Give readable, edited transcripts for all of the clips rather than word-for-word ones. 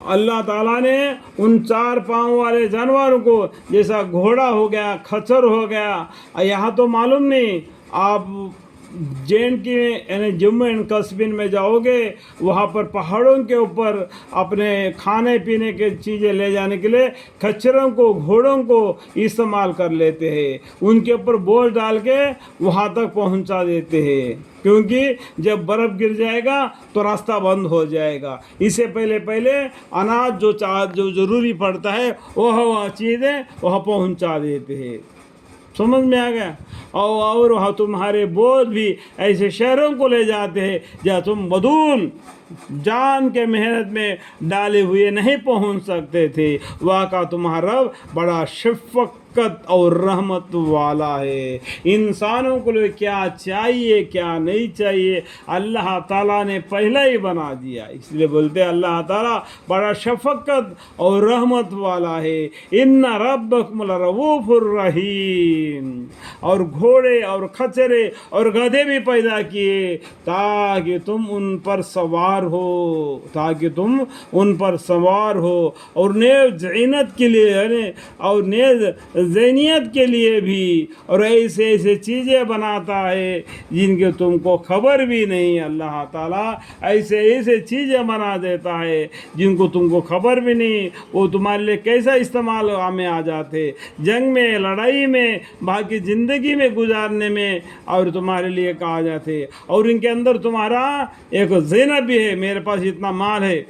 اللہ تعالیٰ نے ان 4 پاؤں والے جانوروں کو، جیسا گھوڑا ہو گیا، کھچر ہو گیا، یہاں تو معلوم نہیں، آپ یعنی جموں اینڈ کشمیر میں جاؤ گے، وہاں پر پہاڑوں کے اوپر اپنے کھانے پینے کے چیزیں لے جانے کے لیے کھچروں کو، گھوڑوں کو استعمال کر لیتے ہیں، ان کے اوپر بوجھ ڈال کے وہاں تک پہنچا دیتے ہیں، کیونکہ جب برف گر جائے گا تو راستہ بند ہو جائے گا۔ اس سے پہلے اناج جو ضروری پڑتا ہے وہ چیزیں وہاں پہنچا دیتے ہیں۔ سمجھ میں آ گیا؟ اور وہاں تمہارے بوجھ بھی ایسے شہروں کو لے جاتے ہیں جہاں تم بدون جان کے محنت میں ڈالے ہوئے نہیں پہنچ سکتے تھے۔ وہاں کا تمہارا رب بڑا شفقت اور رحمت والا ہے۔ انسانوں کو کیا چاہیے کیا نہیں چاہیے اللہ تعالیٰ نے پہلے ہی بنا دیا، اس لیے بولتے ہیں اللہ تعالیٰ بڑا شفقت اور رحمت والا ہے۔ ان ربکم لرؤوف الرحیم۔ اور گھوڑے اور کھچرے اور گدھے بھی پیدا کیے تاکہ تم ان پر سوار ہو، اور نیز زینت کے لیے، اور نیز ذہنیت کے لیے بھی، اور ایسے چیزیں بناتا ہے جن کے تم کو خبر بھی نہیں۔ اللہ تعالیٰ ایسے چیزیں بنا دیتا ہے جن کو تم کو خبر بھی نہیں، وہ تمہارے لیے کیسا استعمال میں آ جاتے، جنگ میں، لڑائی میں، باقی زندگی میں گزارنے میں، اور تمہارے لیے کہا جاتے، اور ان کے اندر تمہارا ایک زینت بھی ہے۔ میرے پاس اتنا مال ہے،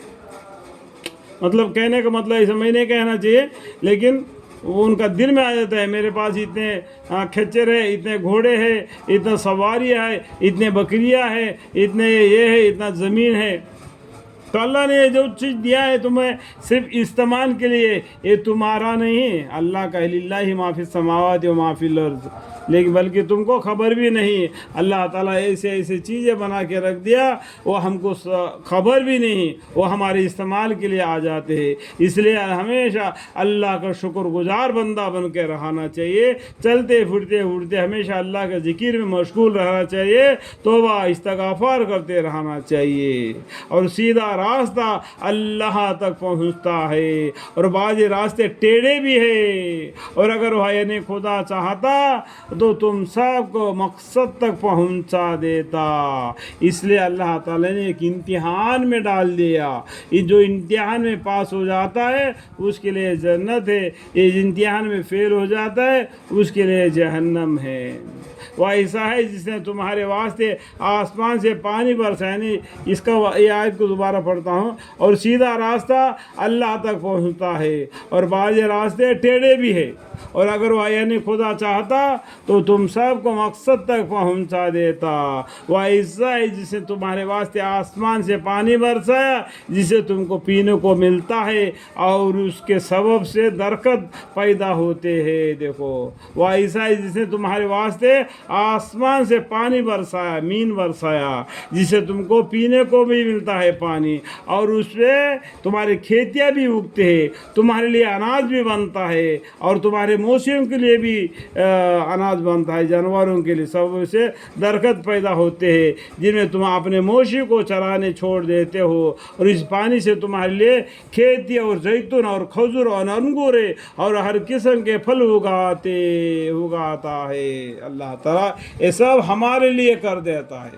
مطلب کہنے کا مطلب ایسا میں نہیں کہنا چاہیے، لیکن وہ ان کا دل میں آ جاتا ہے، میرے پاس اتنے کھچر ہے، اتنے گھوڑے ہیں، اتنا سواریاں ہے، اتنے بکریاں ہیں، اتنے یہ ہے، اتنا زمین ہے۔ تو اللہ نے جو چیز دیا ہے تمہیں صرف استعمال کے لیے، یہ تمہارا نہیں، اللہ کا، للہ ما فی السماوات و ما فی الارض، لیکن بلکہ تم کو خبر بھی نہیں۔ اللہ تعالیٰ ایسے چیزیں بنا کے رکھ دیا، وہ ہم کو خبر بھی نہیں، وہ ہمارے استعمال کے لیے آ جاتے ہیں۔ اس لیے ہمیشہ اللہ کا شکر گزار بندہ بن کے رہنا چاہیے، چلتے پھرتے اٹھتے ہمیشہ اللہ کے ذکر میں مشغول رہنا چاہیے، توبہ استغفار کرتے رہنا چاہیے، اور سیدھا راستہ اللہ تک پہنچتا ہے، اور بعض راستے ٹیڑھے بھی ہیں، اور اگر وہ یعنی خدا چاہتا تو تم سب کو مقصد تک پہنچا دیتا۔ اس لیے اللہ تعالیٰ نے ایک امتحان میں ڈال دیا، یہ جو امتحان میں پاس ہو جاتا ہے اس کے لیے جنت ہے، یہ امتحان میں فیل ہو جاتا ہے اس کے لیے جہنم ہے۔ وہ ایسا ہے جس نے تمہارے واسطے آسمان سے پانی برسایا، یعنی اس کا یہ آیت کو دوبارہ پڑھتا ہوں، اور سیدھا راستہ اللہ تک پہنچتا ہے، اور بعض راستے ٹیڑھے بھی ہیں، اور اگر وہ یعنی خدا چاہتا تو تم سب کو مقصد تک پہنچا دیتا۔ وہ ایسا ہے جس نے تمہارے واسطے آسمان سے پانی برسایا جسے تم کو پینے کو ملتا ہے، اور اس کے سبب سے درخت پیدا ہوتے ہیں۔ دیکھو وہ ایسا ہے جس نے تمہارے واسطے آسمان سے پانی برسایا، مین برسایا، جسے تم کو پینے کو بھی ملتا ہے پانی، اور اس سے تمہاری کھیتیاں بھی اگتے ہیں، تمہارے لیے اناج بھی بنتا ہے، اور تمہارے مویشیوں کے لیے بھی اناج بنتا ہے، جانوروں کے لیے سب سے درخت پیدا ہوتے ہیں جن میں تم اپنے مویشی کو چرانے چھوڑ دیتے ہو، اور اس پانی سے تمہارے لیے کھیتی اور زیتون اور کھجور اور انگور اور ہر قسم کے پھل اگاتا ہے۔ اللہ تعالیٰ یہ سب ہمارے لیے کر دیتا ہے،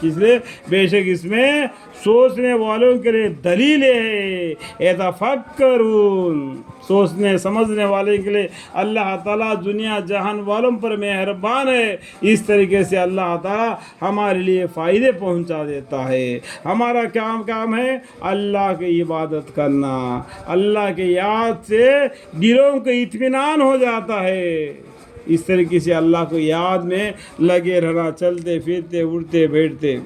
اس لیے بے شک اس میں سوچنے والوں کے لیے دلیلیں ہیں، یتفکرون، سوچنے سمجھنے والے کے لیے اللہ تعالیٰ دنیا جہان والوں پر مہربان ہے۔ اس طریقے سے اللہ تعالیٰ ہمارے لیے فائدے پہنچا دیتا ہے۔ ہمارا کام ہے اللہ کی عبادت کرنا، اللہ کے یاد سے دلوں کو اطمینان ہو جاتا ہے، اس طریقے سے اللہ کو یاد میں لگے رہنا، چلتے پھرتے اٹھتے بیٹھتے۔